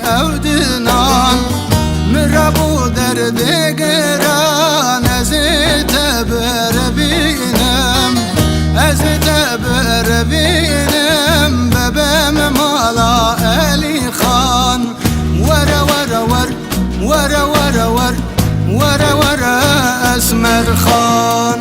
اودنان مربو درد گران از تبر بینم از تبر بینم ببم مالا علی خان ور ور ور ور ور ور ور ور اسمر خان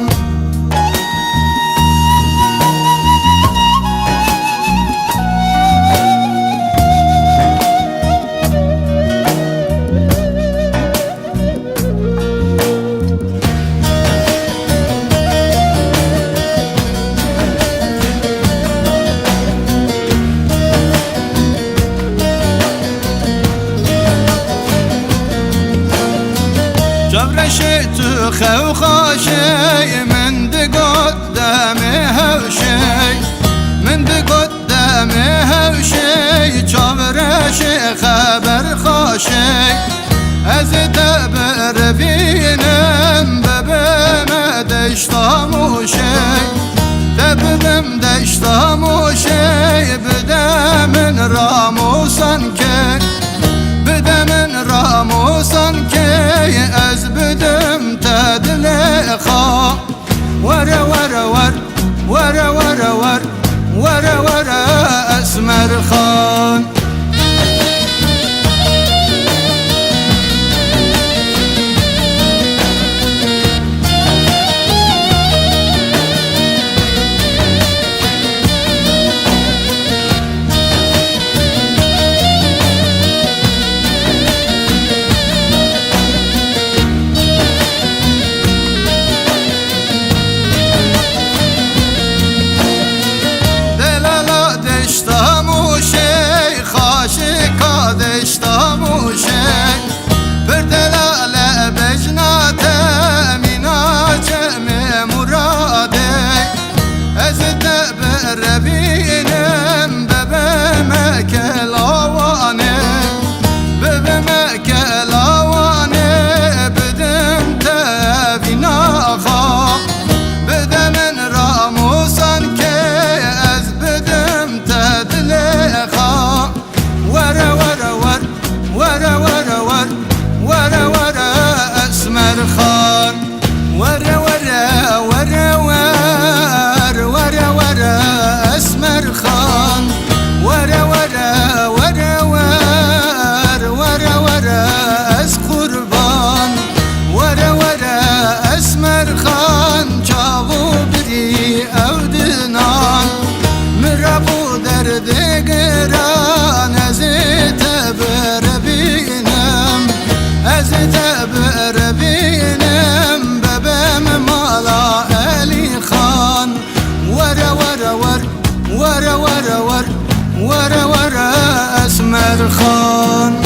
جبرشت خو خاشي من قدام هوشي من قدام هوشي جبرش خبر خاشي از تبر بینم ببم دشتاموشي تبم دشتاموشي بدم راموسان که بدم راموسان که از بدم تدلخا ور ور ور ور ور ور ور ور اسمر خان بردلال بجنات مناجم مراده از تبر بینم ببمك لاوانه ببمك لاوانه بدم تفناخا بدم راموسان که از بدم تدلخا ور ور ور ور ور ور ور ور اسمر خان ور ور ور ور ور ور اسمر خان ور ور ور ور ور ور اس قربان ور ور اسمر خان جاو بری اودنان مربو درد گران از تبر بینم از تبر بینم ببم مالا علی خان ور ور ور ور ور ور ور ور اسمر خان